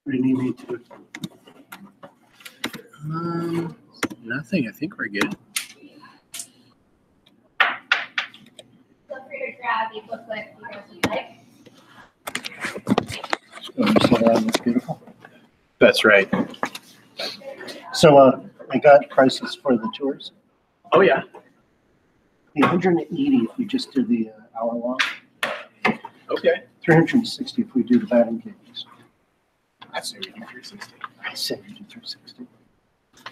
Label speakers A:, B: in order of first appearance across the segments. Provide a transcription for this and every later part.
A: What do you need me to do?
B: Nothing. I think we're good.
C: Feel free to grab the booklet you guys would like.
A: That's beautiful.
B: That's right.
A: So I got prices for the tours.
B: Oh yeah.
A: The 180 if we just do the hour long.
B: Okay.
A: 360 if we do the batting cages.
B: I say we do 360.
A: I said we do 360.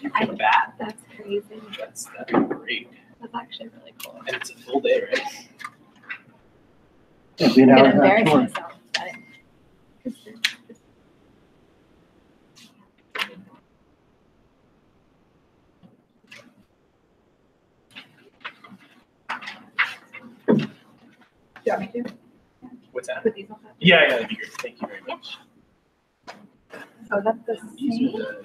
B: You can bat.
C: That's crazy.
B: That'd be great.
C: That's actually really cool.
B: And it's a full day, right?
A: It'll be an
C: I'm
A: hour
C: gonna
A: and a half
C: embarrass
A: tour.
C: myself. Do you want me to
B: What's that?
C: put these on top?
B: Yeah, that'd be great. Thank you very much.
C: Oh, that's the
B: These
C: same.
B: are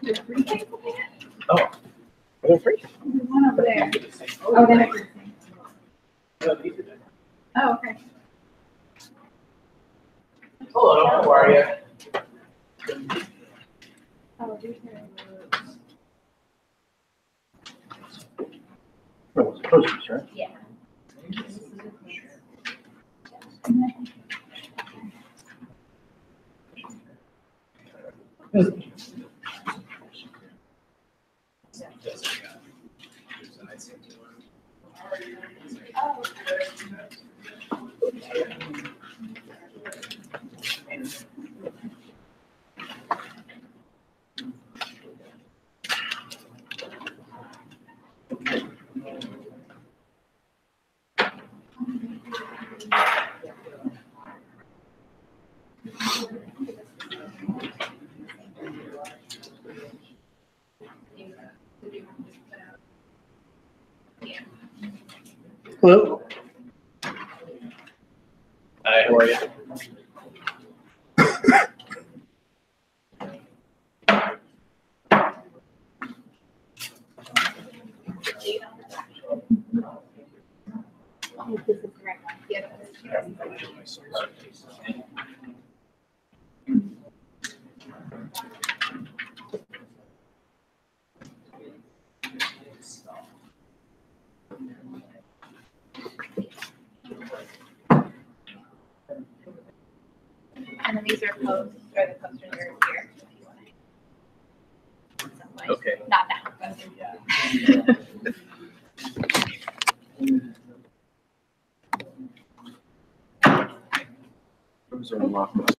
C: There's three things over there.
B: oh, are they free?
C: There's one over there.
B: Oh,
C: Oh, then it's the same. Oh, okay.
B: Hello, how are you?
C: Oh, these are.
A: For those posters, right?
C: Yeah.
A: Hello.
B: Hi, how are you?
C: Oh, this is the right one. The other one is- And then these are posts, or the posters are here. If you want to. Some way.
B: Okay.
C: Not now, but.
B: Those are locked.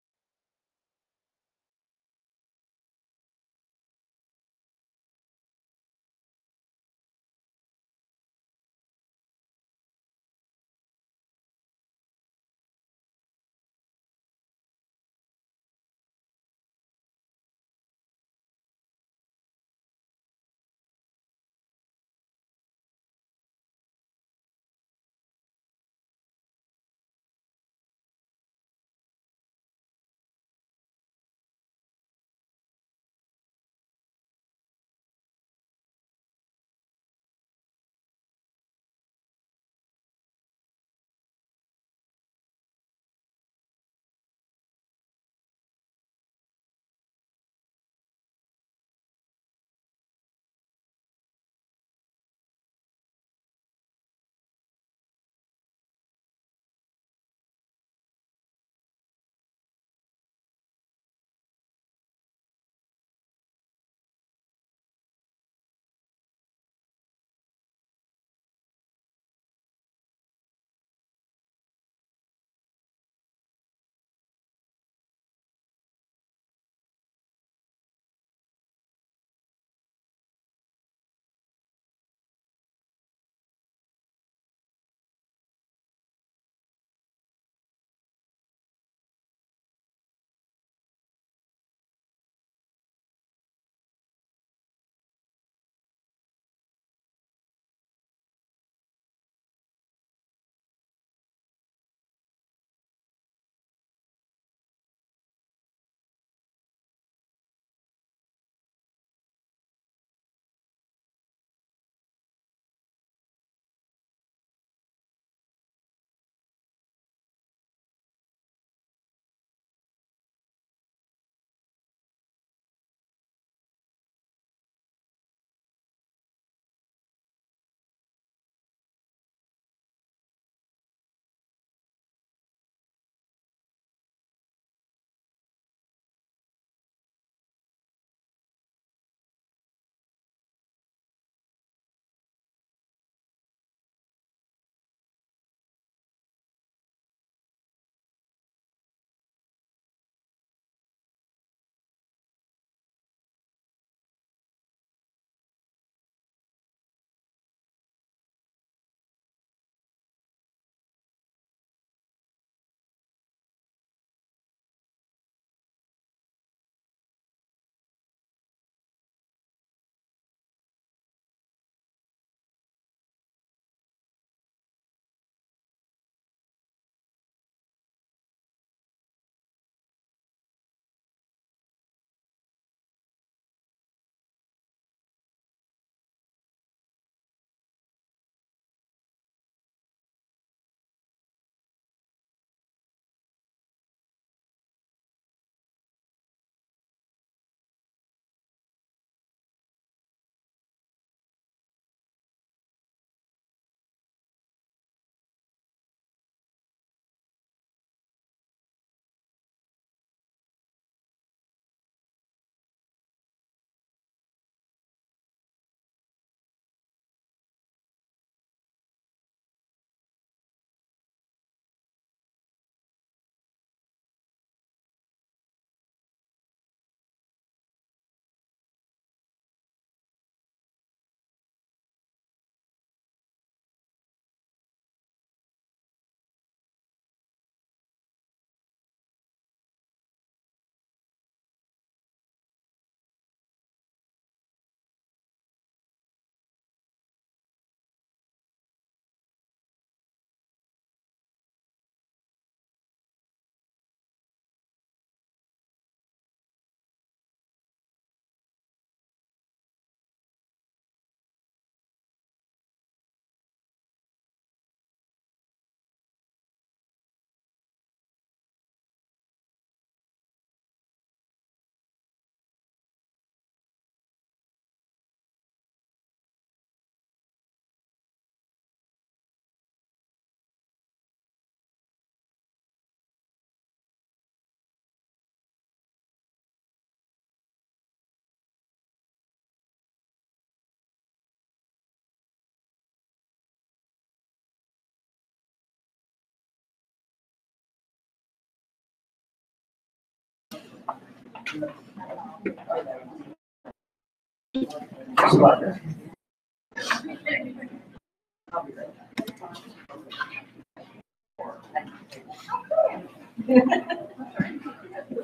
B: If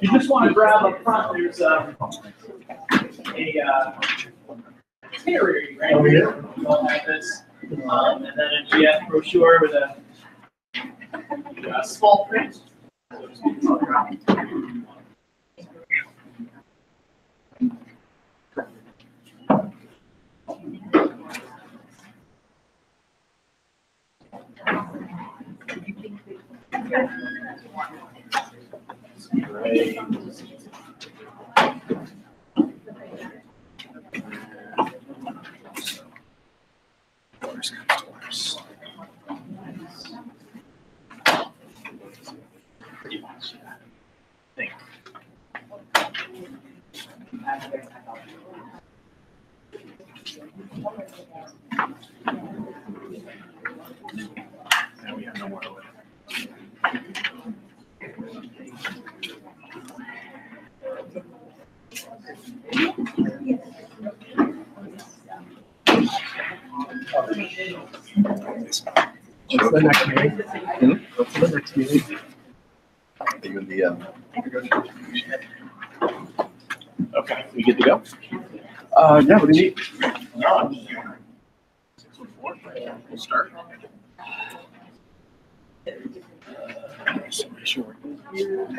B: you just want to grab up front, there's a itinerary right here. You all have this. And then a GF brochure with a small print. Great. Pretty much, yeah. Thank you. Now we have no more of it.
D: What's the next meeting? What's the next meeting?
B: Okay, we good to go?
D: Yeah, what do you need?
B: We'll start.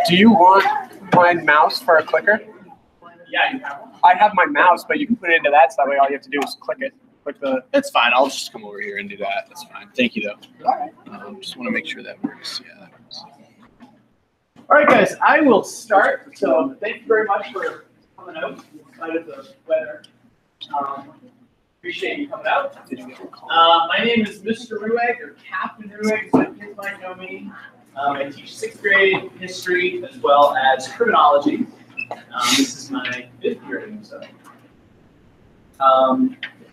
D: Do you want my mouse for a clicker?
B: Yeah, you have one.
D: I have my mouse, but you can put it into that, so that way all you have to do is click it. Click the.
B: That's fine. I'll just come over here and do that. That's fine. Thank you, though. Just want to make sure that works. Yeah, that works. All right, guys. I will start. So thank you very much for coming out in spite of the weather. Appreciate you coming out. My name is Mr. Rueg, or Captain Rueg, so kids might know me. I teach 6th grade history as well as criminology. This is my 5th year at AMSA.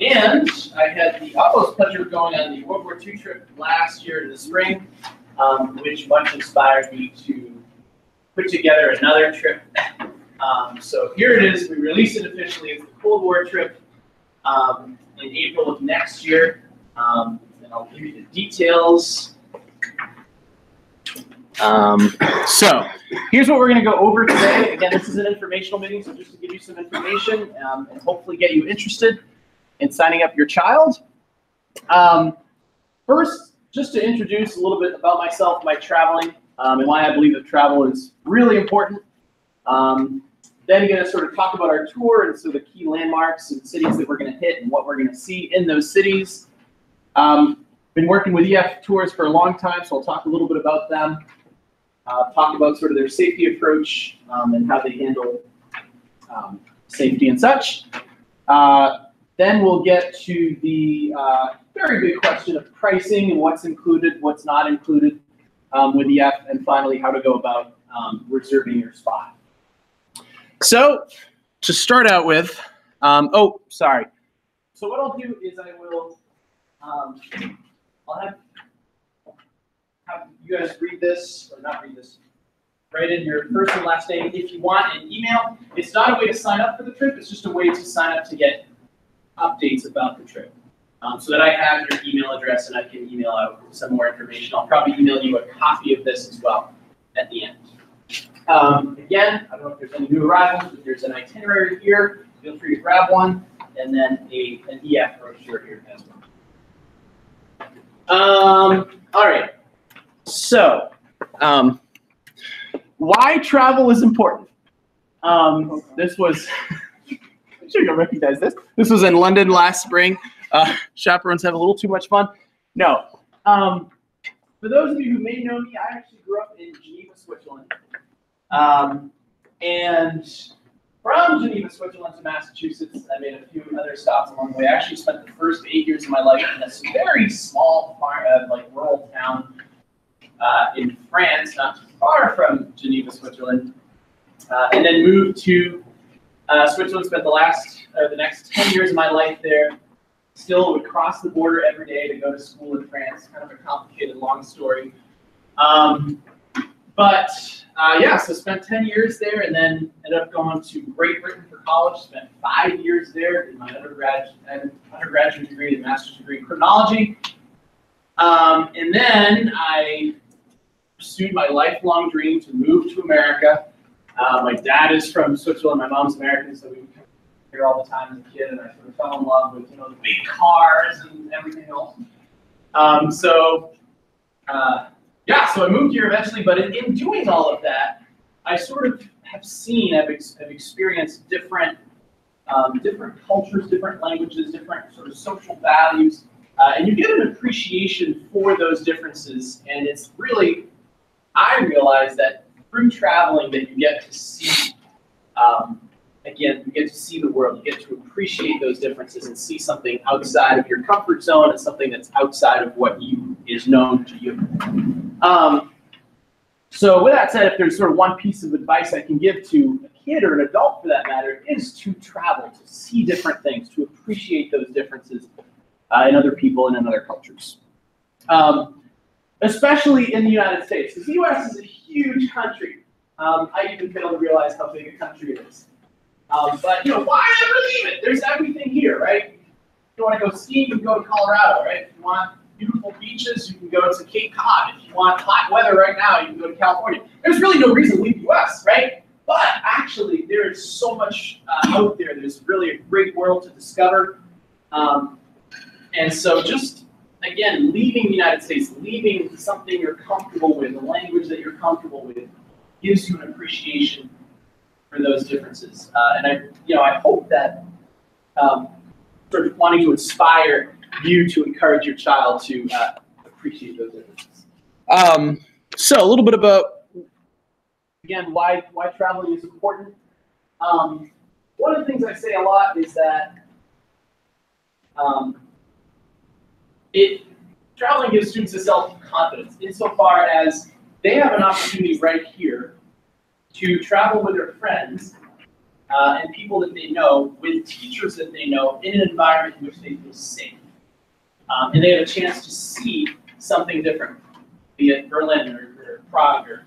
B: And I had the utmost pleasure of going on the World War II trip last year in the spring, which much inspired me to put together another trip. So here it is. We released it officially as the Cold War trip in April of next year. And I'll give you the details. So here's what we're going to go over today. Again, this is an informational meeting, so just to give you some information and hopefully get you interested in signing up your child. First, just to introduce a little bit about myself, my traveling, and why I believe that travel is really important. Then going to sort of talk about our tour and so the key landmarks and cities that we're going to hit and what we're going to see in those cities. Been working with EF Tours for a long time, so I'll talk a little bit about them. Talk about sort of their safety approach and how they handle safety and such. Then we'll get to the very big question of pricing and what's included, what's not included with EF, and finally how to go about reserving your spot. So to start out with, oh, sorry. So what I'll do is I will, I'll have you guys read this, or not read this, write in your first and last name if you want an email. It's not a way to sign up for the trip, it's just a way to sign up to get updates about the trip. So that I have your email address and I can email out some more information. I'll probably email you a copy of this as well at the end. Again, I don't know if there's any new arrivals, but there's an itinerary here. Feel free to grab one, and then an EF brochure here as well. All right. So, why travel is important? This was, I'm sure you'll recognize this. This was in London last spring. Chaperones have a little too much fun. No. For those of you who may know me, I actually grew up in Geneva, Switzerland. And from Geneva, Switzerland to Massachusetts, I made a few other stops along the way. I actually spent the first 8 years of my life in a very small farm, like rural town in France, not too far from Geneva, Switzerland. And then moved to Switzerland, spent the next 10 years of my life there. Still would cross the border every day to go to school in France. Kind of a complicated, long story. But Yeah, so spent 10 years there and then ended up going to Great Britain for college. Spent 5 years there in my undergraduate degree and master's degree in criminology. And then I pursued my lifelong dream to move to America. My dad is from Switzerland, my mom's American, so we would come here all the time as a kid, and I sort of fell in love with, the big cars and everything else. Yeah, so I moved here eventually, but in doing all of that, I sort of have experienced different cultures, different languages, different sort of social values, and you get an appreciation for those differences. And it's really, I realize that through traveling that you get to see, again, you get to see the world, you get to appreciate those differences and see something outside of your comfort zone and something that's outside of what is known to you. So with that said, if there's sort of one piece of advice I can give to a kid or an adult for that matter, it is to travel, to see different things, to appreciate those differences in other people and in other cultures. Especially in the United States, because the US is a huge country. I even fail to realize how big a country it is. But why ever leave it? There's everything here, right? If you want to go skiing, you can go to Colorado, right? If you want beautiful beaches, you can go to Cape Cod. If you want hot weather right now, you can go to California. There's really no reason to leave the US, right? But actually, there is so much out there. There's really a great world to discover. And so just, again, leaving the United States, leaving something you're comfortable with, a language that you're comfortable with, gives you an appreciation for those differences. And I hope that sort of wanting to inspire you to encourage your child to appreciate those differences. So a little bit about, again, why traveling is important. One of the things I say a lot is that traveling gives students a self-confidence insofar as they have an opportunity right here to travel with their friends and people that they know, with teachers that they know, in an environment in which they feel safe. And they have a chance to see something different, be it Berlin or Prague or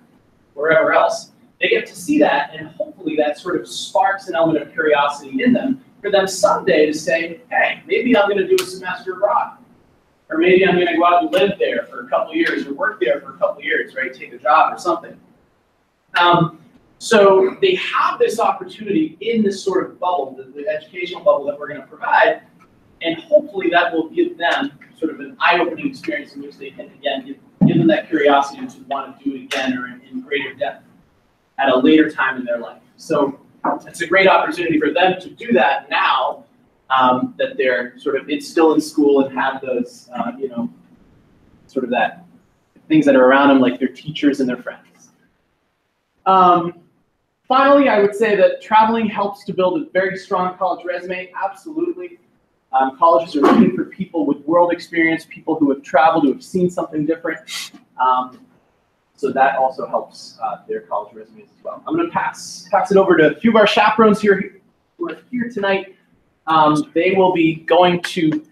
B: wherever else. They get to see that, and hopefully that sort of sparks an element of curiosity in them for them someday to say, hey, maybe I'm going to do a semester abroad. Or maybe I'm going to go out and live there for a couple of years or work there for a couple of years, right? Take a job or something. So they have this opportunity in this sort of bubble, the educational bubble that we're going to provide, and hopefully that will give them sort of an eye-opening experience in which they can, again, give them that curiosity to want to do it again or in greater depth at a later time in their life. So it's a great opportunity for them to do that now that they're it's still in school and have those, sort of that things that are around them, like their teachers and their friends. Finally, I would say that traveling helps to build a very strong college resume. Absolutely. Colleges are looking for people with world experience, people who have traveled, who have seen something different. So that also helps their college resumes as well. I'm going to pass it over to a few of our chaperones here who are here tonight. They will be going to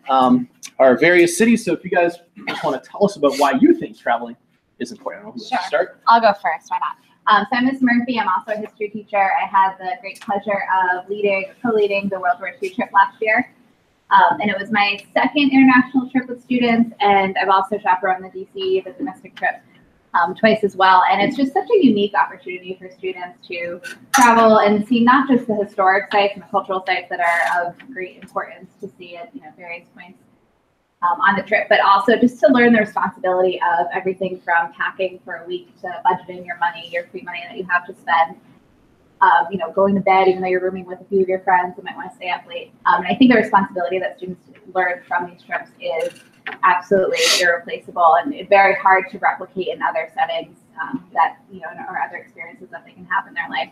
B: our various cities. So if you guys just want to tell us about why you think traveling is important. I don't know who wants to start.
C: I'll go first. Why not? So I'm Ms. Murphy. I'm also a history teacher. I had the great pleasure of co-leading the World War II trip last year. And it was my second international trip with students, and I've also chaperoned the DC, the domestic trip, twice as well. And it's just such a unique opportunity for students to travel and see not just the historic sites and the cultural sites that are of great importance to see at various points on the trip, but also just to learn the responsibility of everything from packing for a week to budgeting your money, your free money that you have to spend. Going to bed, even though you're rooming with a few of your friends who might want to stay up late. And I think the responsibility that students learn from these trips is absolutely irreplaceable and very hard to replicate in other settings or other experiences that they can have in their life.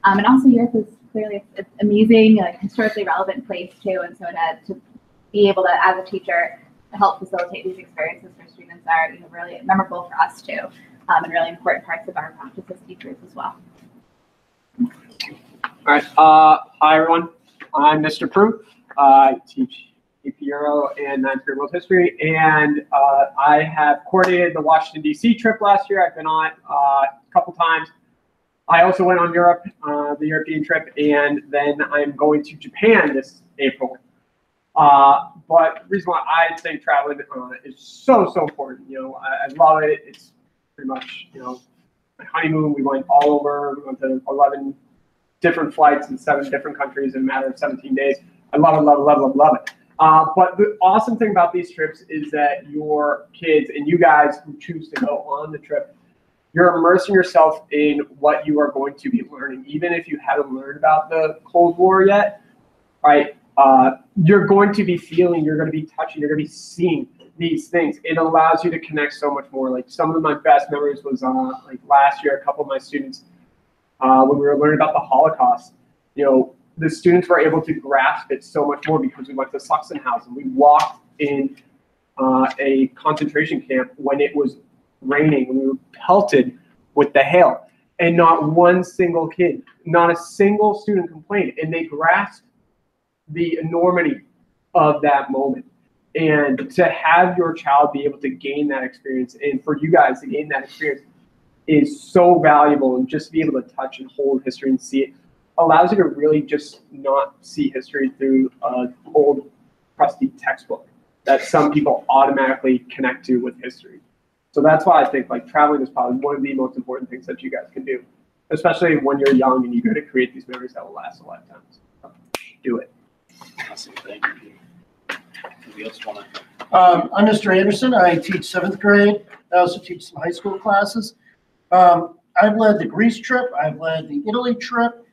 C: And also Europe is clearly it's amazing, historically relevant place too. And so to be able to, as a teacher, to help facilitate these experiences for students are really memorable for us too, and really important parts of our practice as teachers as well.
D: All right. Hi, everyone. I'm Mr. Prue. I teach AP Euro and 9th grade World History, and I have coordinated the Washington, D.C. trip last year. I've been on a couple times. I also went on Europe, the European trip, and then I'm going to Japan this April. But the reason why I think traveling is so important, I love it. It's pretty much, my honeymoon, we went all over. We went to 11 different flights in 7 different countries in a matter of 17 days. I love it, love it, love it, love it. But the awesome thing about these trips is that your kids and you guys who choose to go on the trip, you're immersing yourself in what you are going to be learning. Even if you haven't learned about the Cold War yet, right? You're going to be feeling, you're going to be touching, you're going to be seeing these things. It allows you to connect so much more. Like some of my best memories was like last year, a couple of my students, when we were learning about the Holocaust, the students were able to grasp it so much more because we went to Sachsenhausen. We walked in a concentration camp when it was raining, when we were pelted with the hail, and not one single kid, not a single student complained, and they grasped the enormity of that moment. And to have your child be able to gain that experience, and for you guys to gain that experience, is so valuable. And just to be able to touch and hold history and see it allows you to really just not see history through an old crusty textbook that some people automatically connect to with history. So that's why I think like traveling is probably one of the most important things that you guys can do, especially when you're young and you got to create these memories that will last a lifetime. So do it.
B: Awesome, thank you. Anybody else want to?
A: I'm Mr. Anderson. I teach 7th grade. I also teach some high school classes. I've led the Greece trip. I've led the Italy trip.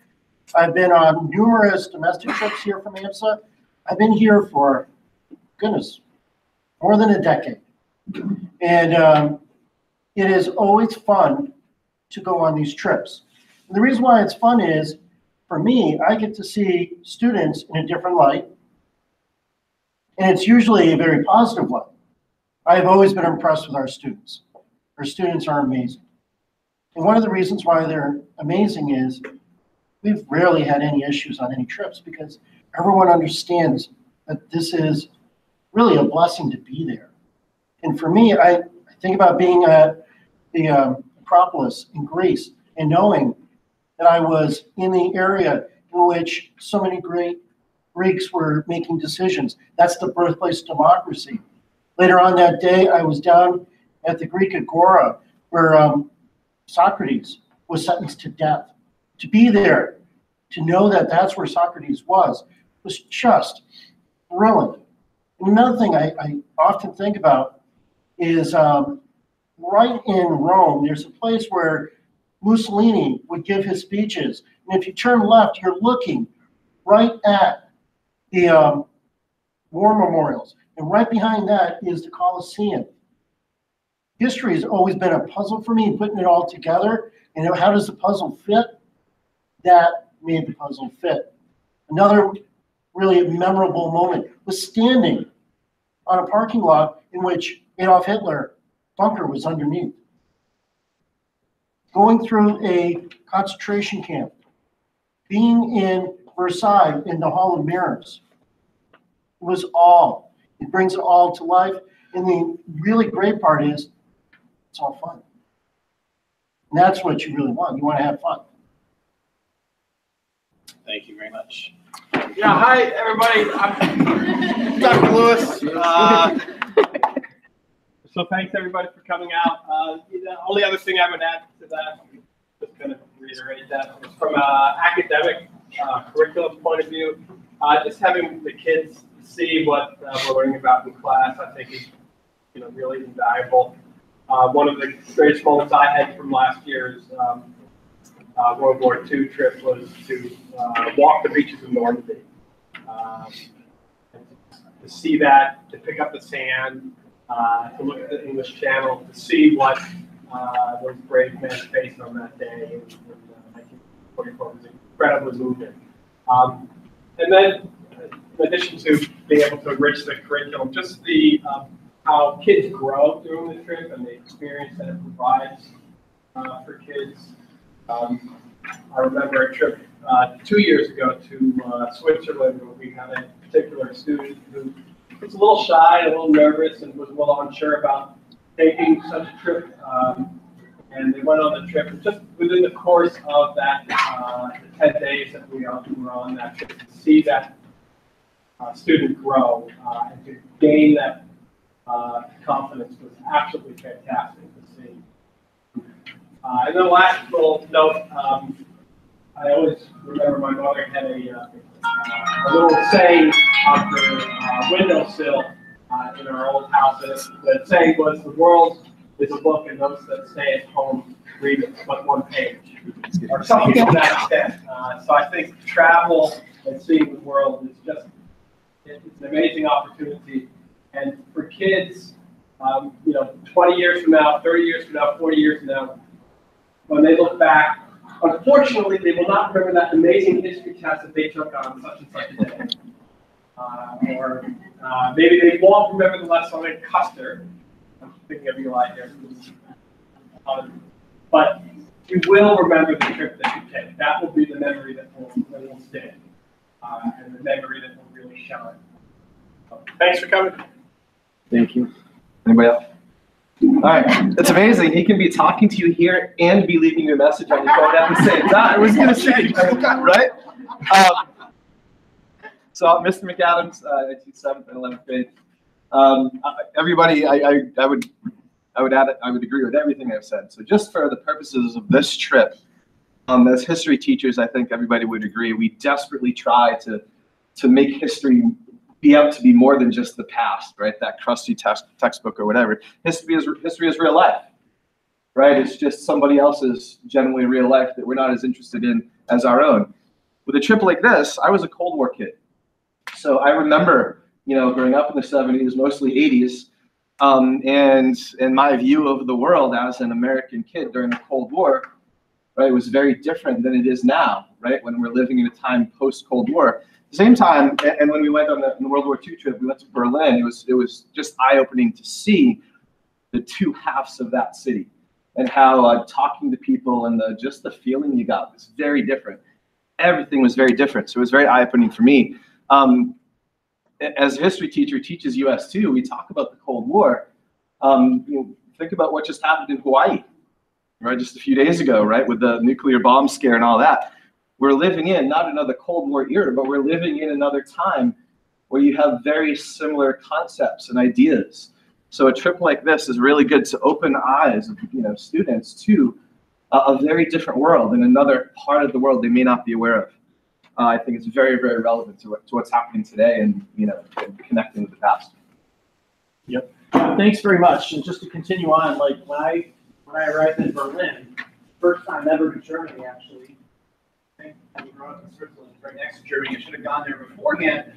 A: I've been on numerous domestic trips here from AMSA. I've been here for, goodness, more than a decade. And it is always fun to go on these trips. And the reason why it's fun is, for me, I get to see students in a different light. And it's usually a very positive light. I've always been impressed with our students. Our students are amazing. And one of the reasons why they're amazing is we've rarely had any issues on any trips because everyone understands that this is really a blessing to be there. And for me, I think about being at the Acropolis in Greece and knowing that I was in the area in which so many great Greeks were making decisions. That's the birthplace of democracy. Later on that day, I was down at the Greek Agora where Socrates was sentenced to death. To be there, to know that that's where Socrates was just thrilling. And another thing I often think about is right in Rome, there's a place where Mussolini would give his speeches. And if you turn left, you're looking right at the war memorials. And right behind that is the Colosseum. History has always been a puzzle for me, putting it all together. And how does the puzzle fit? That made the puzzle fit. Another really memorable moment was standing on a parking lot in which Adolf Hitler bunker was underneath. Going through a concentration camp, being in Versailles in the Hall of Mirrors. It brings it all to life. And the really great part is it's all fun. And that's what you really want. You want to have fun.
B: Thank you very much.
E: Yeah, hi everybody. I'm Dr. Lewis. So thanks everybody for coming out. The only other thing I would add to that, I'm just going to reiterate that, from an academic curriculum point of view, just having the kids see what we're learning about in class, I think is really invaluable. One of the greatest moments I had from last year's World War II trip was to walk the beaches of Normandy. To see that, to pick up the sand, to look at the English Channel, to see what those brave men faced on that day in 1944 was incredibly moving. And then, in addition to being able to enrich the curriculum, just the how kids grow during the trip and the experience that it provides for kids. I remember a trip 2 years ago to Switzerland where we had a particular student who was a little shy, a little nervous, and was a little unsure about taking such a trip. And they went on the trip. And just within the course of that, the 10 days that we were on that trip, to see that student grow and to gain that confidence was absolutely fantastic to see. And then the last little note, I always remember my mother had a little saying on her windowsill in our old house. The saying was, "The world is a book, and those that stay at home read it but one page," or something to that extent. So I think travel and seeing the world is just, it's an amazing opportunity. And for kids, 20 years from now, 30 years from now, 40 years from now, when they look back, unfortunately, they will not remember that amazing history test that they took on such and such a day. Or maybe they won't remember the lesson in Custer. I'm thinking of Eli here. But you will remember the trip that you take. That will be the memory that will stay, and the memory that will really shine. So, thanks for coming.
F: Thank you. Anybody else? All right, it's amazing. He can be talking to you here and be leaving your message on your phone at the same time. I was going to say, right? So, Mr. McAdams, I teach 7th and 11th grade. Everybody, I would agree with everything I've said. So, just for the purposes of this trip, as history teachers, I think everybody would agree. We desperately try to make history be out to be more than just the past, right? That crusty textbook or whatever. History is real life, right? It's just somebody else's generally real life that we're not as interested in as our own. With a trip like this, I was a Cold War kid. So I remember, growing up in the 70s, mostly 80s, and my view of the world as an American kid during the Cold War, right, was very different than it is now, right? When we're living in a time post-Cold War. At the same time, and when we went on the World War II trip, we went to Berlin. It was just eye-opening to see the two halves of that city and how talking to people and just the feeling you got was very different. Everything was very different, so it was very eye-opening for me. As a history teacher who teaches US too, we talk about the Cold War. Think about what just happened in Hawaii, right? Just a few days ago, right, with the nuclear bomb scare and all that. We're living in not another Cold War era, but we're living in another time where you have very similar concepts and ideas. So a trip like this is really good to open eyes of students to a very different world and another part of the world they may not be aware of. I think it's very, very relevant to what's happening today and and connecting with the past.
B: Yep. Thanks very much. And just to continue on, like when I arrived in Berlin, first time ever to Germany actually. I grew up in Switzerland, right next to Germany. I should have gone there beforehand.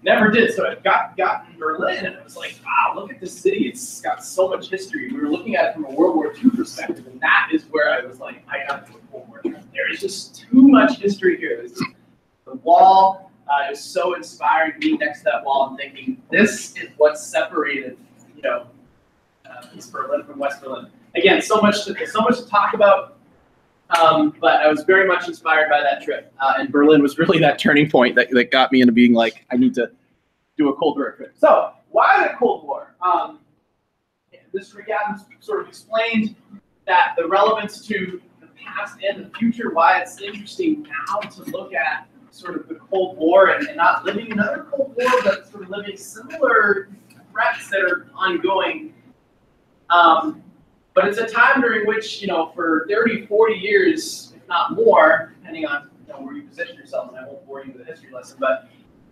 B: Never did. So I got in Berlin, and it was like, wow, look at this city. It's got so much history. We were looking at it from a World War II perspective, and that is where I was like, I got to do a World War II. There is just too much history here. The wall is so inspiring, being next to that wall and thinking, this is what separated, East Berlin from West Berlin. Again, so much to talk about. But I was very much inspired by that trip, and Berlin was really that turning point that got me into being like, I need to do a Cold War trip. So, why the Cold War? Mr. McAdams sort of explained that the relevance to the past and the future, why it's interesting now to look at sort of the Cold War and not living another Cold War, but sort of living similar threats that are ongoing. But it's a time during which, for 30, 40 years, if not more, depending on where you position yourself, and I won't bore you with a history lesson, but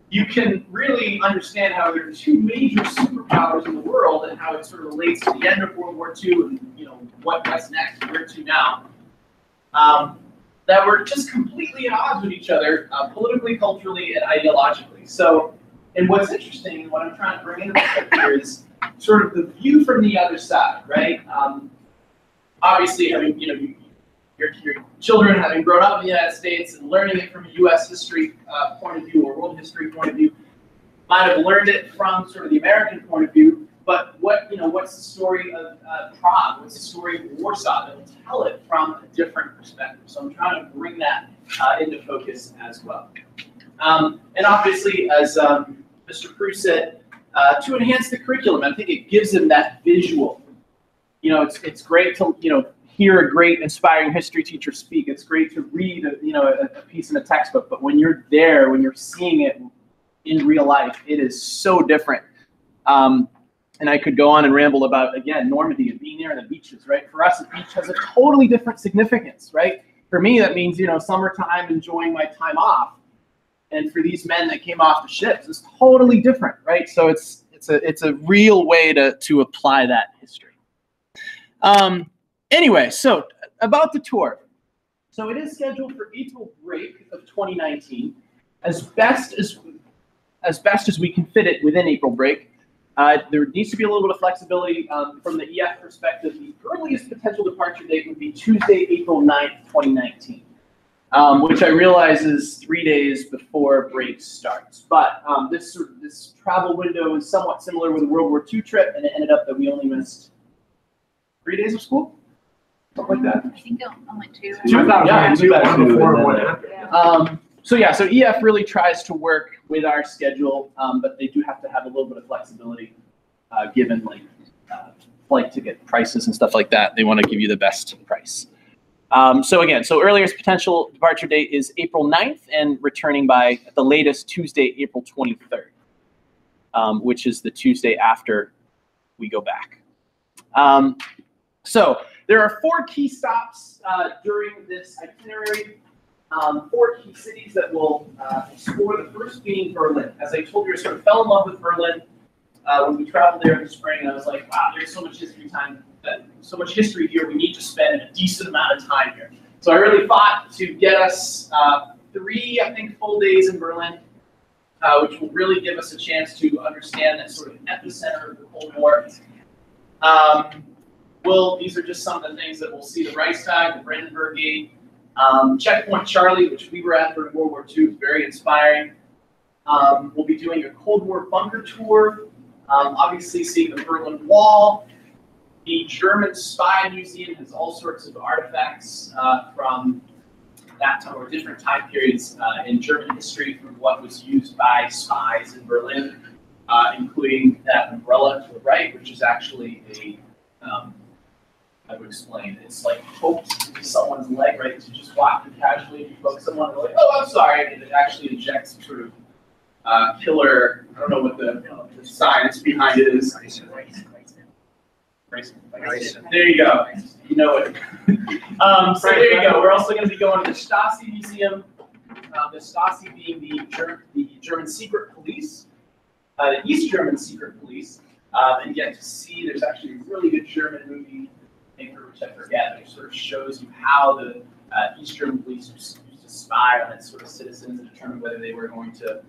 B: you can really understand how there are two major superpowers in the world and how it sort of relates to the end of World War II and what's next, where to now, that were just completely at odds with each other, politically, culturally, and ideologically. So, and what's interesting, and what I'm trying to bring into the picture is sort of the view from the other side, right? Obviously, having your children having grown up in the United States and learning it from a U.S. history point of view or world history point of view, might have learned it from sort of the American point of view. But what's the story of Prague? What's the story of Warsaw? That will tell it from a different perspective. So I'm trying to bring that into focus as well. And obviously, as Mr. Prue said, to enhance the curriculum. I think it gives them that visual. You know, it's great to, you know, hear a great inspiring history teacher speak. It's great to read a piece in a textbook, but when you're there, when you're seeing it in real life, it is so different. And I could go on and ramble about, again, Normandy and being there on the beaches, right? For us, a beach has a totally different significance, right? For me, that means, you know, summertime, enjoying my time off. And for these men that came off the ships, it's totally different, right? So it's a real way to apply that history. Anyway, so about the tour. So it is scheduled for April break of 2019. As best as we can fit it within April break. There needs to be a little bit of flexibility from the EF perspective. The earliest potential departure date would be Tuesday, April 9th, 2019, which I realize is 3 days before break starts. But this travel window is somewhat similar with the World War II trip, and it ended up that we only missed 3 days of school, something like that.
C: I think only 2.
D: One before, one after.
B: So EF really tries to work with our schedule, but they do have to have a little bit of flexibility, given like flight ticket prices and stuff like that. They want to give you the best price. So earliest potential departure date is April 9th and returning by at the latest Tuesday, April 23rd, which is the Tuesday after we go back. So there are 4 key stops during this itinerary. 4 key cities that we'll explore, the first being Berlin. As I told you, I sort of fell in love with Berlin when we traveled there in the spring, and I was like, wow, there's so much history here, we need to spend a decent amount of time here. So I really fought to get us 3, I think, full days in Berlin, which will really give us a chance to understand that sort of epicenter of the Cold War. These are just some of the things that we'll see: the Reichstag, the Brandenburg Gate, Checkpoint Charlie, which we were at during World War II, is very inspiring. We'll be doing a Cold War bunker tour, obviously seeing the Berlin Wall. The German Spy Museum has all sorts of artifacts from that time or different time periods in German history from what was used by spies in Berlin, including that umbrella to the right, which is actually a I would explain. It's like hooked to someone's leg, right? So just walking casually, you poke someone, and they're like, "Oh, I'm sorry," and it actually injects sort of killer. I don't know what the science behind it is. There you go. You know it. So there you go. We're also going to be going to the Stasi Museum. The Stasi being the German secret police, the East German secret police, and get to see. There's actually a really good German movie, which I forget, but it sort of shows you how the East German police used to spy on its sort of citizens and determine whether they were going to,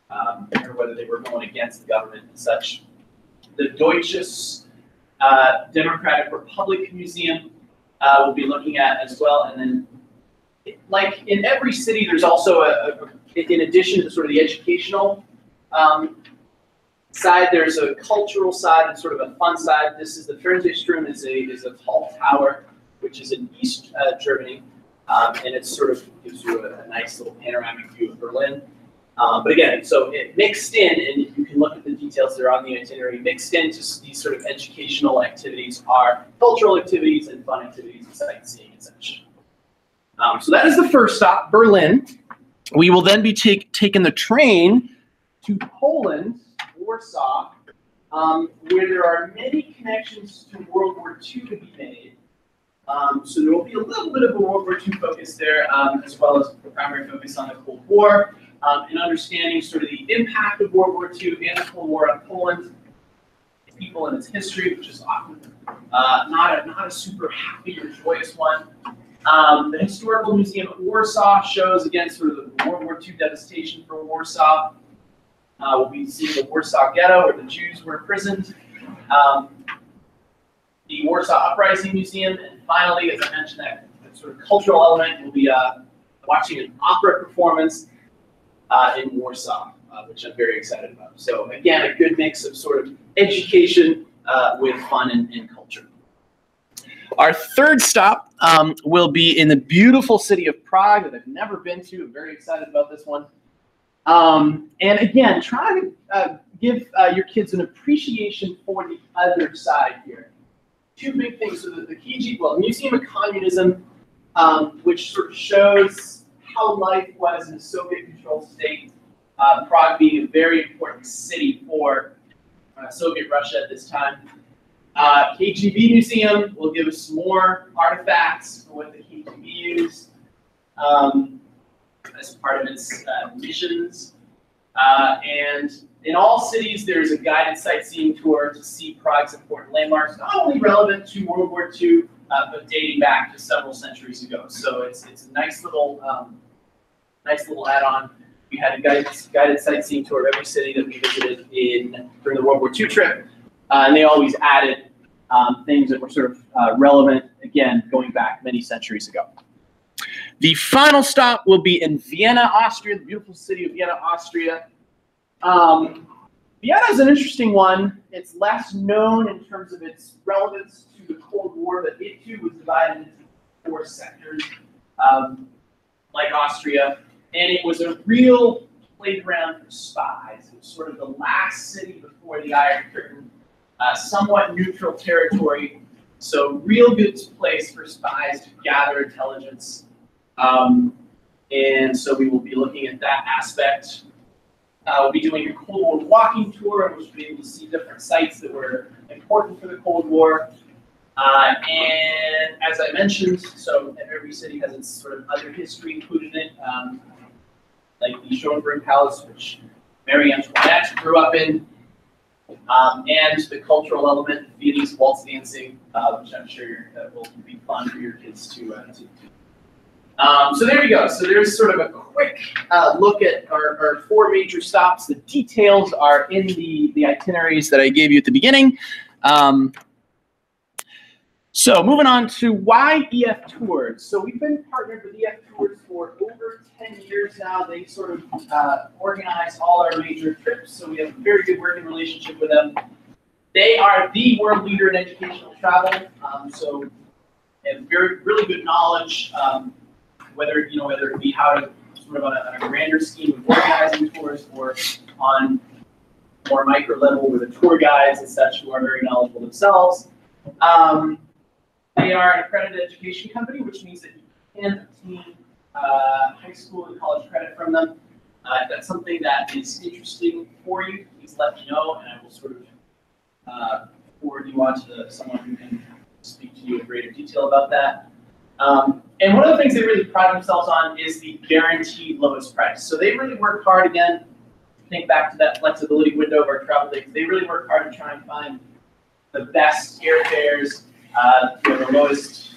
B: or whether they were going against the government and such. The Deutsches Democratic Republic Museum we'll be looking at as well, and then, like in every city, there's also in addition to sort of the educational side, there's a cultural side and sort of a fun side. This is the Fernsehturm is a tall tower, which is in East Germany, and it sort of gives you a nice little panoramic view of Berlin. But again, so it mixed in, and you can look at the details that are on the itinerary, mixed into these sort of educational activities are cultural activities and fun activities and sightseeing and such. So that is the first stop, Berlin. We will then be taking the train to Poland, Warsaw, where there are many connections to World War II to be made. So there will be a little bit of a World War II focus there, as well as the primary focus on the Cold War, and understanding sort of the impact of World War II and the Cold War on Poland, its people and its history, which is often not a super happy or joyous one. The Historical Museum of Warsaw shows, again, sort of the World War II devastation for Warsaw. We'll be seeing the Warsaw Ghetto, where the Jews were imprisoned. The Warsaw Uprising Museum, and finally, as I mentioned, that sort of cultural element, we'll be watching an opera performance in Warsaw, which I'm very excited about. So again, a good mix of sort of education with fun and culture. Our third stop will be in the beautiful city of Prague that I've never been to. I'm very excited about this one. And again, trying to give your kids an appreciation for the other side here. Two big things. So the KG, well, Museum of Communism, which sort of shows how life was in a Soviet-controlled state, Prague being a very important city for Soviet Russia at this time. KGB Museum will give us some more artifacts for what the KGB used as part of its missions. And in all cities, there's a guided sightseeing tour to see Prague's important landmarks, not only relevant to World War II, but dating back to several centuries ago. So it's a nice little add-on. We had a guided sightseeing tour of every city that we visited during the World War II trip, and they always added things that were sort of relevant, again, going back many centuries ago. The final stop will be in Vienna, Austria, the beautiful city of Vienna, Austria. Vienna is an interesting one. It's less known in terms of its relevance to the Cold War, but it too was divided into 4 sectors, like Austria. And it was a real playground for spies. It was sort of the last city before the Iron Curtain, somewhat neutral territory. So real good place for spies to gather intelligence. And so we will be looking at that aspect. We'll be doing a Cold War walking tour, in which we'll be able to see different sites that were important for the Cold War. And as I mentioned, so every city has its sort of other history included in it, like the Schönbrunn Palace, which Marie Antoinette grew up in, and the cultural element, Viennese waltz dancing, which I'm sure will be fun for your kids to do. So there you go. So there's sort of a quick look at our 4 major stops. The details are in the itineraries that I gave you at the beginning. So moving on to why EF Tours. So we've been partnered with EF Tours for over 10 years now. They sort of organize all our major trips, so we have a very good working relationship with them. They are the world leader in educational travel, so they have really good knowledge, whether it be how to sort of on a grander scheme of organizing tours, or on more micro level with the tour guides and such, who are very knowledgeable themselves. They are an accredited education company, which means that you can obtain high school and college credit from them. If that's something that is interesting for you, please let me know, and I will sort of forward you on to someone who can speak to you in greater detail about that. And one of the things they really pride themselves on is the guaranteed lowest price. So they really work hard, again, think back to that flexibility window of our travel days. They really work hard to try and find the best airfares, the lowest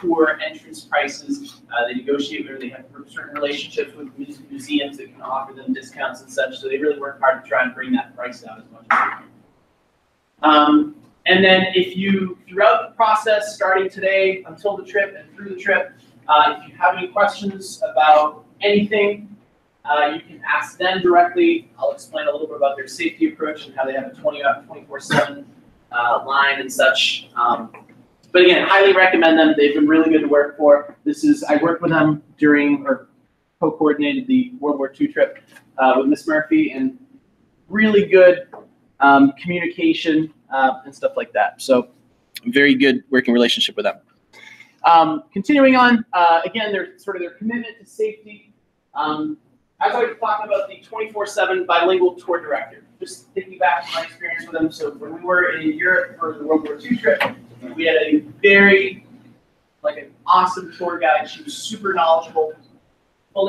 B: tour entrance prices. They negotiate where they have certain relationships with museums that can offer them discounts and such. So they really work hard to try and bring that price down as much as they can. And then if you, throughout the process, starting today until the trip and through the trip, if you have any questions about anything, you can ask them directly. I'll explain a little bit about their safety approach and how they have a 24/7 line and such. But again, highly recommend them. They've been really good to work for. I worked with them during, or co-coordinated the World War II trip with Miss Murphy, and really good communication and stuff like that. So very good working relationship with them. Continuing on, again, their commitment to safety. As I was talking about the 24/7 bilingual tour director, just thinking back to my experience with them. So when we were in Europe for the World War II trip, we had a very, an awesome tour guide. She was super knowledgeable,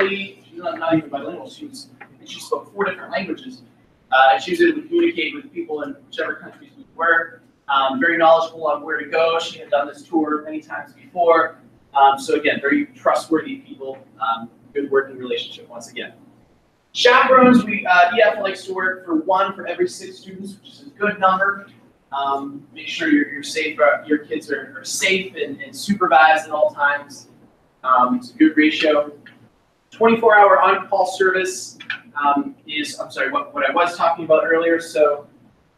B: she's not even bilingual, she spoke 4 different languages. She was able to communicate with people in whichever countries we were. Very knowledgeable on where to go. She had done this tour many times before. So again, very trustworthy people. Good working relationship once again. Chaperones, EF likes to work for 1 for every 6 students, which is a good number. Make sure you're safe. Your kids are safe and supervised at all times. It's a good ratio. 24-hour on-call service is, what I was talking about earlier. So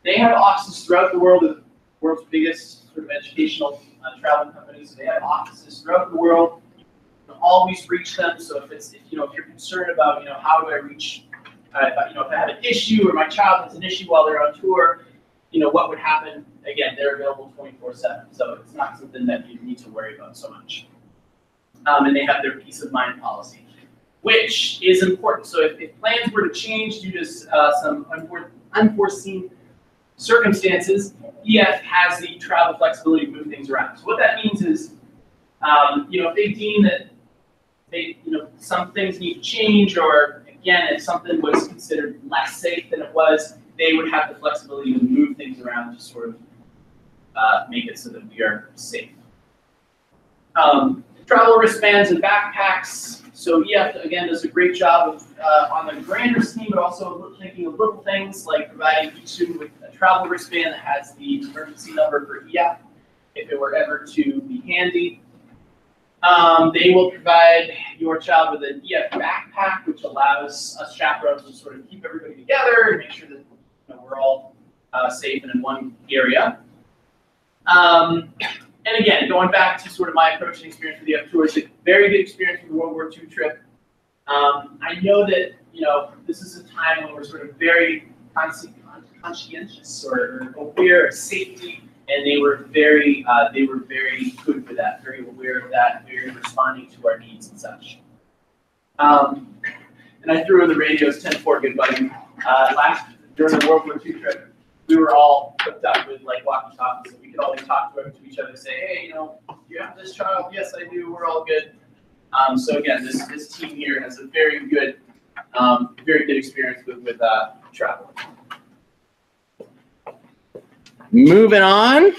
B: they have offices throughout the world. The world's biggest sort of educational travel companies. So they have offices throughout the world. You can always reach them. So if you're concerned about, how do I reach if I have an issue or my child has an issue while they're on tour, what would happen? Again, they're available 24/7, so it's not something that you need to worry about so much. And they have their peace of mind policy, which is important. So if plans were to change due to some unforeseen circumstances, EF has the travel flexibility to move things around. So what that means is, if they deem that some things need to change, or again, if something was considered less safe than it was, they would have the flexibility to move things around to sort of make it so that we are safe. Travel wristbands and backpacks. So EF, again, does a great job of, on the grander scheme, but also thinking of little things like providing each student with a travel wristband that has the emergency number for EF, if it were ever to be handy. They will provide your child with an EF backpack, which allows us chaperones to sort of keep everybody together and make sure that we're all safe and in one area. And again, going back to sort of my approach and experience with the EF tour, it's a very good experience with the World War II trip. I know that this is a time when we're sort of very conscientious or aware of safety, and they were very good for that, very aware of that, very responding to our needs and such. And I threw in the radios 10-4, good buddy. During the World War II trip, we were all hooked up with like walkie-talkies, so we could always talk to each other and say, hey, do you have this child? Yes, I do. We're all good. So again, this team here has a very good experience with travel. Moving on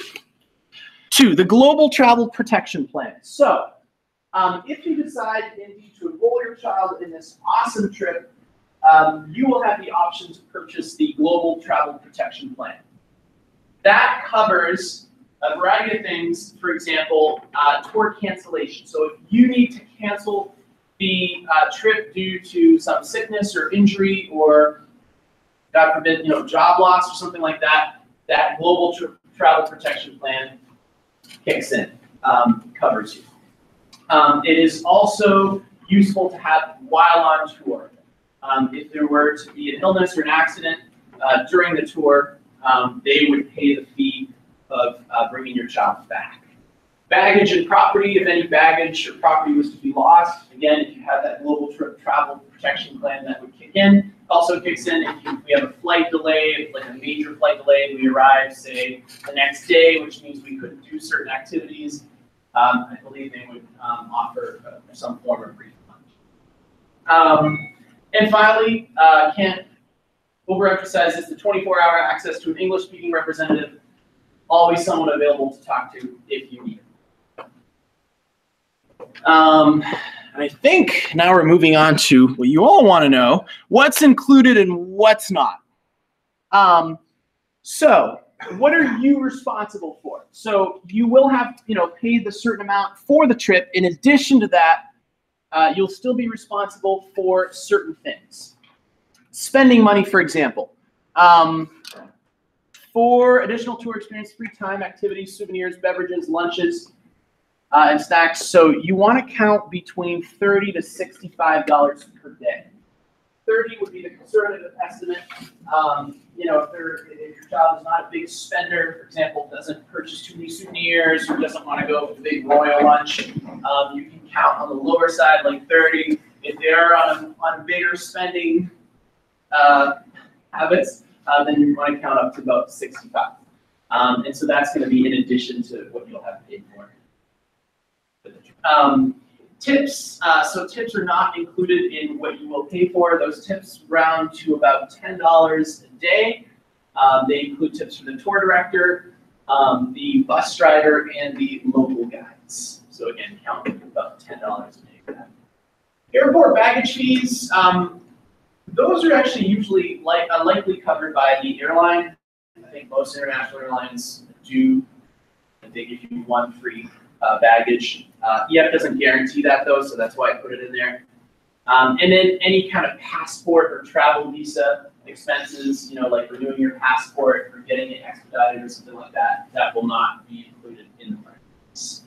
B: to the Global Travel Protection Plan. So, if you decide indeed to enroll your child in this awesome trip, you will have the option to purchase the Global Travel Protection Plan. That covers a variety of things, for example, tour cancellation. So if you need to cancel the trip due to some sickness or injury or, God forbid, job loss or something like that, that Global Travel Protection Plan kicks in, covers you. It is also useful to have while on tour. If there were to be an illness or an accident during the tour, they would pay the fee of bringing your child back. Baggage and property, if any baggage or property was to be lost, again, if you have that Global Travel Protection Plan, that would kick in. Also kicks in if we have a flight delay, like a major flight delay, we arrive, say, the next day, which means we couldn't do certain activities. I believe they would offer some form of refund. And finally, can't overemphasize this, the 24-hour access to an English-speaking representative, always someone available to talk to if you need it. And I think now we're moving on to what you all want to know, what's included and what's not. So what are you responsible for? So you will have, paid the certain amount for the trip. In addition to that, you'll still be responsible for certain things. Spending money, for example. For additional tour experience, free time, activities, souvenirs, beverages, lunches, and snacks. So you want to count between $30 to $65 per day. 30 would be the conservative estimate. If your child is not a big spender, for example, doesn't purchase too many souvenirs, or doesn't want to go for the big royal lunch, you can count on the lower side, like 30. If they are on bigger spending habits, then you want to count up to about 65. And so that's going to be in addition to what you'll have paid for. Tips, so tips are not included in what you will pay for. Those tips round to about $10 a day. They include tips for the tour director, the bus driver, and the local guides. So again, count about $10 a day for that. Airport baggage fees, those are actually usually likely covered by the airline. I think most international airlines do. They give you one free baggage. EF doesn't guarantee that though, so that's why I put it in there. And then any kind of passport or travel visa expenses, like renewing your passport or getting it expedited or something like that, that will not be included in the price.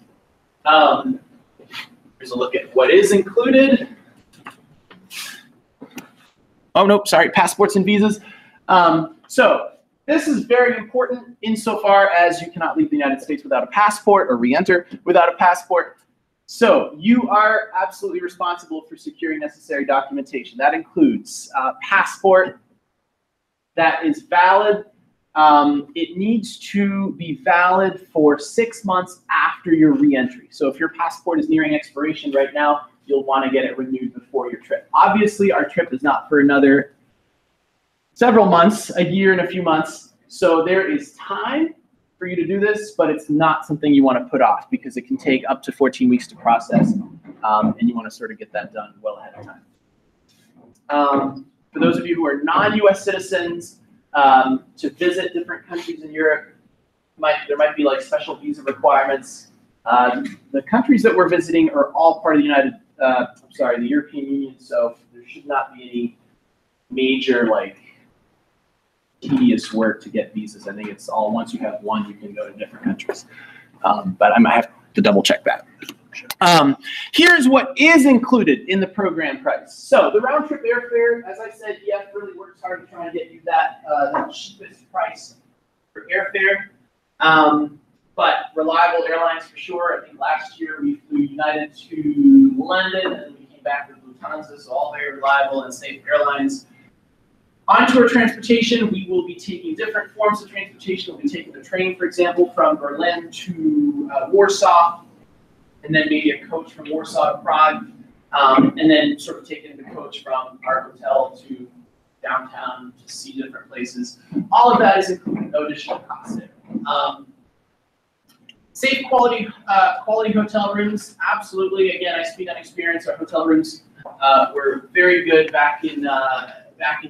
B: Here's a look at what is included. oh, no, sorry, passports and visas. So this is very important insofar as you cannot leave the United States without a passport or re-enter without a passport. So you are absolutely responsible for securing necessary documentation. That includes passport that is valid. It needs to be valid for 6 months after your re-entry. So if your passport is nearing expiration right now, you'll want to get it renewed before your trip. Obviously, our trip is not for another several months, a year and a few months. So there is time for you to do this, but it's not something you want to put off because it can take up to 14 weeks to process, and you want to sort of get that done well ahead of time. For those of you who are non-US citizens, to visit different countries in Europe, there might be like special visa requirements. The countries that we're visiting are all part of the the European Union, so there should not be any major like tedious work to get visas. I think it's all once you have one, you can go to different countries. But I might have to double check that. Here's what is included in the program price. So the round trip airfare, as I said, EF really works hard to try and get you that the cheapest price for airfare. But reliable airlines for sure. I think last year we flew United to London and we came back with Lufthansa, so all very reliable and safe airlines. On-tour transportation, we will be taking different forms of transportation. We'll be taking the train, for example, from Berlin to Warsaw, and then maybe a coach from Warsaw to Prague, and then sort of taking the coach from our hotel to downtown to see different places. All of that is included, no additional cost there. Safe quality hotel rooms, absolutely. Again, I speak on experience. Our hotel rooms were very good back in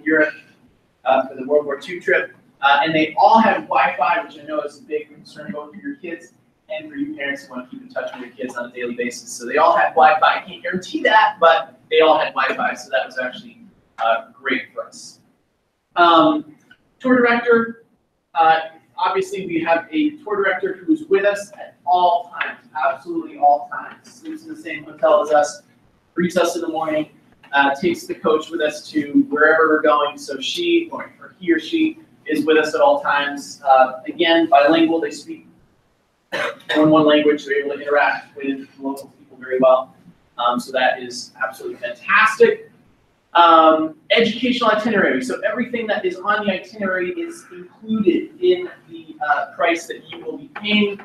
B: Europe for the World War II trip, and they all had Wi-Fi, which I know is a big concern both for your kids and for you parents who want to keep in touch with your kids on a daily basis. So they all had Wi-Fi. I can't guarantee that, but they all had Wi-Fi, so that was actually great for us. Tour director. Obviously, we have a tour director who's with us at all times, absolutely all times. Sleeps in the same hotel as us, greets us in the morning, takes the coach with us to wherever we're going. So she, or he or she, is with us at all times. Again, bilingual, they speak one language, they're able to interact with local people very well. So that is absolutely fantastic. Educational itinerary. So everything that is on the itinerary is included in the price that you will be paying.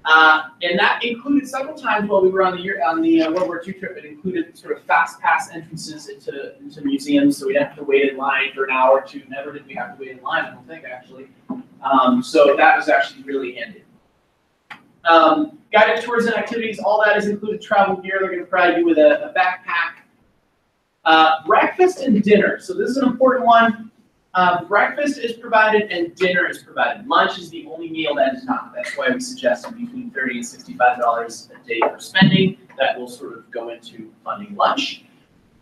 B: And that included several times while we were on the World War II trip. It included sort of fast pass entrances into museums, so we didn't have to wait in line for an hour or two. Never did we have to wait in line, I don't think, actually. So that was actually really handy. Guided tours and activities, all that is included. Travel gear, they're going to provide you with a backpack. Breakfast and dinner. So this is an important one. Breakfast is provided and dinner is provided. Lunch is the only meal that is not. That's why we suggest between $30 and $65 a day for spending. That will sort of go into funding lunch.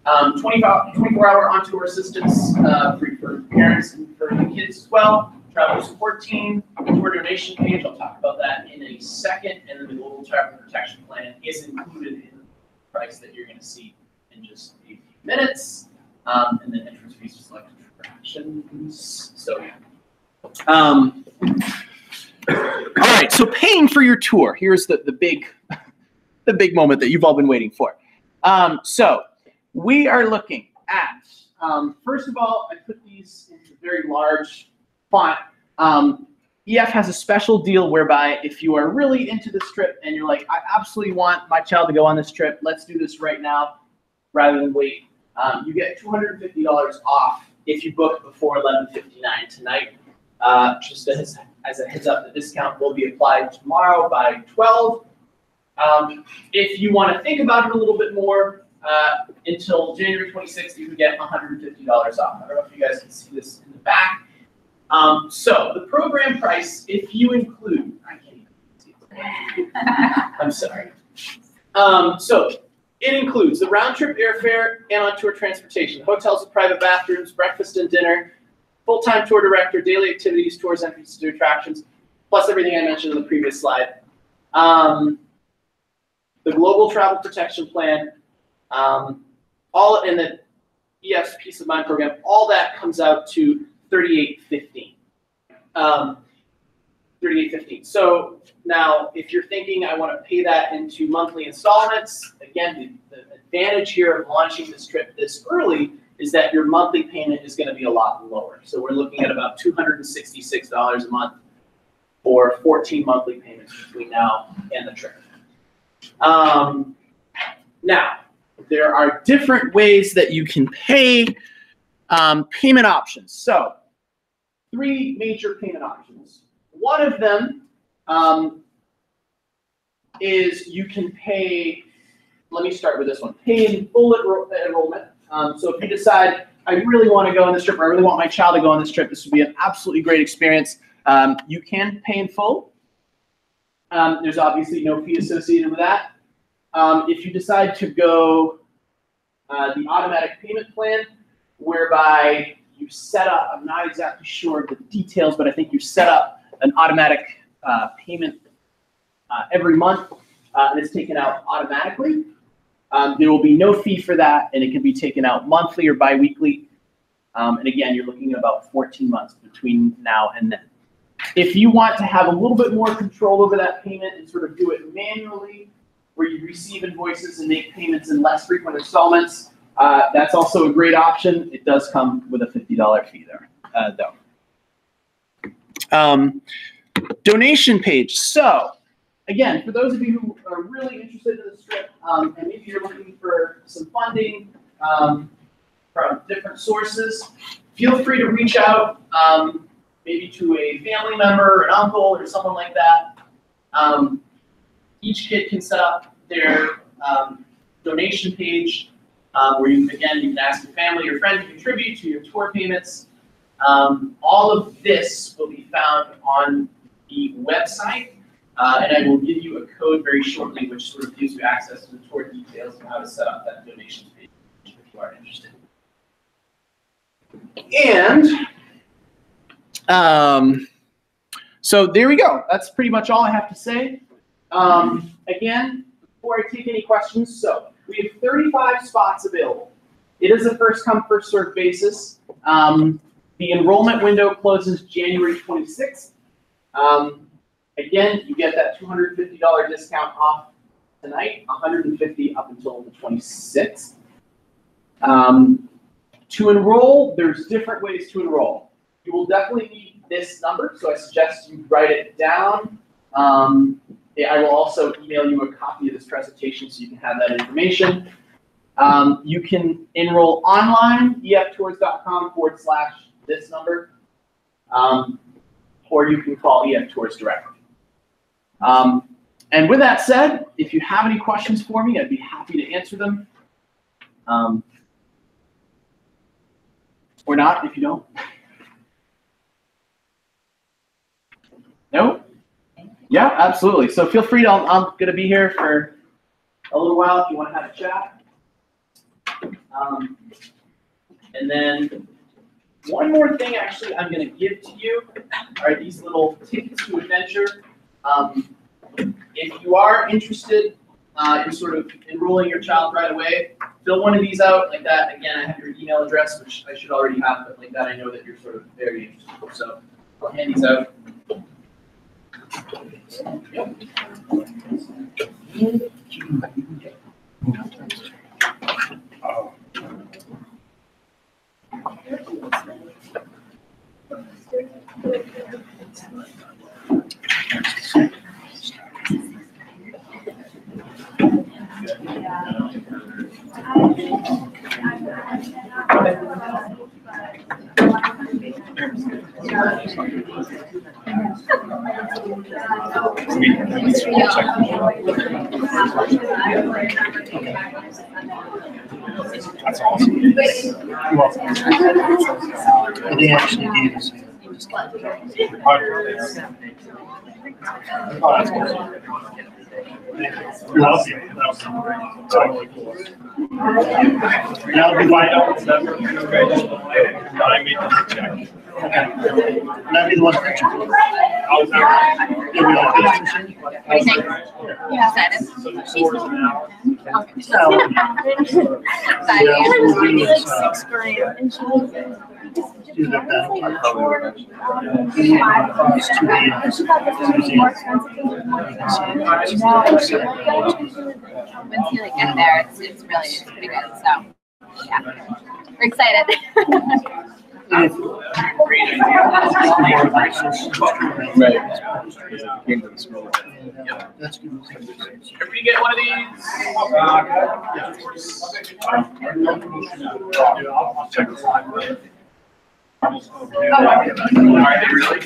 B: 24-hour on-tour assistance for parents and for the kids as well. Travel support team, tour donation page. I'll talk about that in a second. And then the global travel protection plan is included in the price that you're going to see in just a few minutes. And then entrance fees for selected attractions. So yeah. All right. So paying for your tour. Here's the big moment that you've all been waiting for. So we are looking at first of all, I put these into very large font. EF has a special deal whereby if you are really into this trip and you're like, I absolutely want my child to go on this trip, let's do this right now rather than wait. You get $250 off if you book before 11:59 tonight. Just as a heads up, the discount will be applied tomorrow by 12. If you want to think about it a little bit more, until January 26th, you can get $150 off. I don't know if you guys can see this in the back. So the program price, if you include, I can't even see it. I'm sorry. So it includes the round-trip airfare and on-tour transportation, hotels with private bathrooms, breakfast and dinner, full-time tour director, daily activities, tours, entries to attractions, plus everything I mentioned in the previous slide. The global travel protection plan, all in the EF's Peace of Mind program, all that comes out to $38.15. $38.15. So now, if you're thinking I want to pay that into monthly installments, again, the advantage here of launching this trip this early is that your monthly payment is going to be a lot lower. So we're looking at about $266 a month for 14 monthly payments between now and the trip. Now, there are different ways that you can pay, payment options. So, 3 major payment options. One of them is you can pay, let me start with this one, pay in full enrollment. So if you decide, I really want to go on this trip, or I really want my child to go on this trip, this would be an absolutely great experience, you can pay in full. There's obviously no fee associated with that. If you decide to go the automatic payment plan, whereby you set up, I'm not exactly sure of the details, but I think you set up an automatic payment every month, and it's taken out automatically. There will be no fee for that, and it can be taken out monthly or bi-weekly. And again, you're looking at about 14 months between now and then. If you want to have a little bit more control over that payment and sort of do it manually, where you receive invoices and make payments in less frequent installments, that's also a great option. It does come with a $50 fee there, though. Donation page. So, again, for those of you who are really interested in this trip, and maybe you're looking for some funding from different sources, feel free to reach out, maybe to a family member, an uncle, or someone like that. Each kid can set up their donation page, where you can ask your family or friend to contribute to your tour payments. All of this will be found on the website, and I will give you a code very shortly, which sort of gives you access to the tour details and how to set up that donation page if you are interested. And so there we go. That's pretty much all I have to say. Again, before I take any questions, so we have 35 spots available. It is a first-come, first-served basis. The enrollment window closes January 26th. Again, you get that $250 discount off tonight, $150 up until the 26th. To enroll, there's different ways to enroll. You will definitely need this number, so I suggest you write it down. I will also email you a copy of this presentation so you can have that information. You can enroll online, eftours.com/this number, or you can call EF Tours directly. And with that said, if you have any questions for me, I'd be happy to answer them. Or not, if you don't. No? Yeah, absolutely. So feel free to, I'm going to be here for a little while if you want to have a chat. And then one more thing actually I'm going to give to you are these little tickets to adventure. If you are interested in sort of enrolling your child right away, fill one of these out like that. Again, I have your email address, which I should already have, but like that I know that you're sort of very interested. So I'll hand these out. Yep.
A: That's awesome. You're welcome. They actually gave us. Oh, that's cool. You're welcome. That was totally cool. Yeah, I'll be fine. Okay. That'd be the one picture.
C: What do you think? Yeah. Excited?
G: Like sixth grade, and she was
A: Do the battle.
G: and she thought this was more expensive than
C: Once you like get there, it's pretty good. So yeah, we're excited.
F: Right. Came to the school.
A: That's good.
B: Everybody get one of these? Are they really?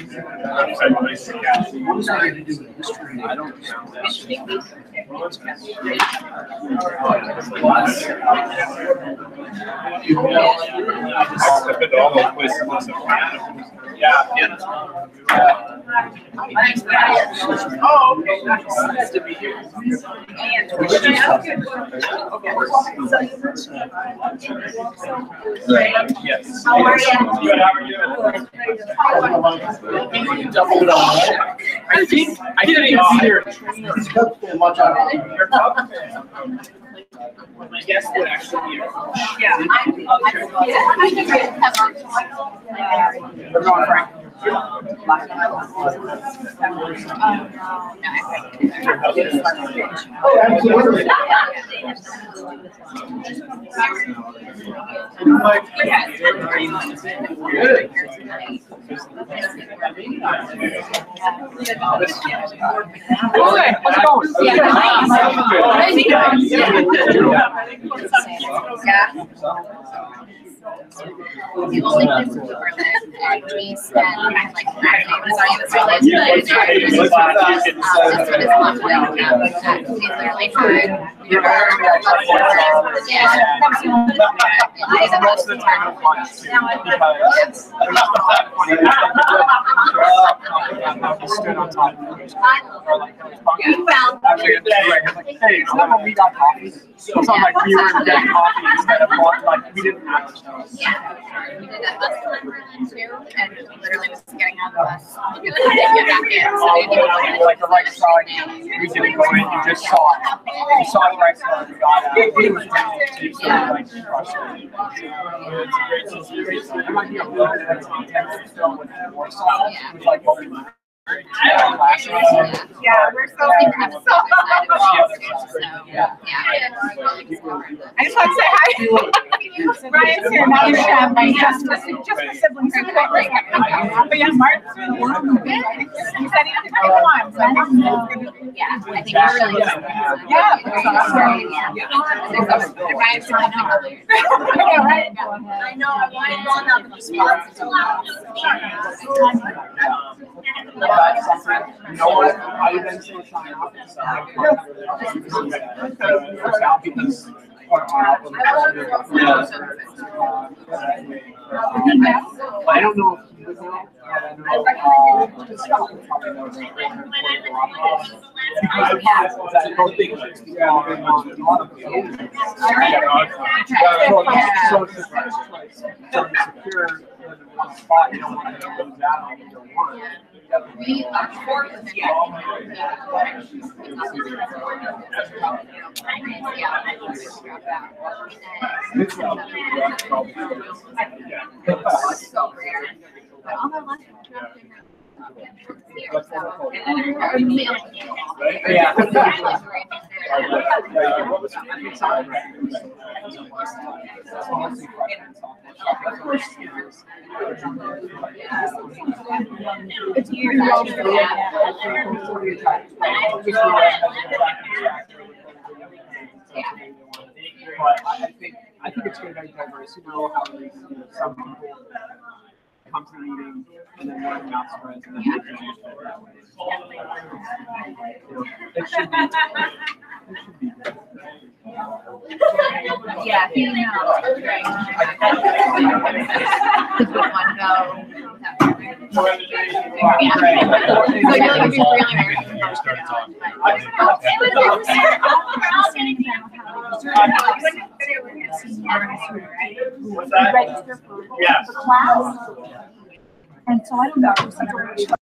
A: What is that to do with history? I don't
B: Yeah, Vienna. Oh, okay, nice to meet you. Yes.
G: How are you?
B: Good, how are you? Double it on. I didn't even see her.
A: Watch out.
B: My guest would actually be here.
D: We're going Frank.
A: Oh, absolutely.
C: The only place we were at Greece and kind of like Prague was already this really this one is not well we literally had
D: Most of the time I want to because stood on top of it. Or like, hey, remember we got coffee? So like we were getting coffee instead of like we didn't have to.
C: Yeah, we did that bus tour in Berlin too, and literally was getting out of the bus. We didn't get back in, so we didn't
D: Like the right side, we didn't go in, you just saw it. You saw the right side, we got out. It was like frustrating. It might be a little bit of context still with Warsaw. It was like what we learned.
G: Yeah, we're so
C: excited. Yeah.
G: I just want to say hi. Ryan's here, now you're family, just for siblings. But yeah, Mark's really good. He said he didn't come on, so I don't know.
C: Yeah, I think we're really good.
G: Yeah.
C: Ryan's really good.
G: I know, I wanted to run up the spots.
D: You know what? I eventually sign off and stuff. Because I don't know if he was out.
C: We are short of so rare. But all the last it's years
D: But I think it's going to be diverse. You know how some people come to the meeting and then word of mouth spreads and then it should be.
C: yeah, he knows. One go. So you're like really
B: What's that?
G: Register for the class. And so I don't know.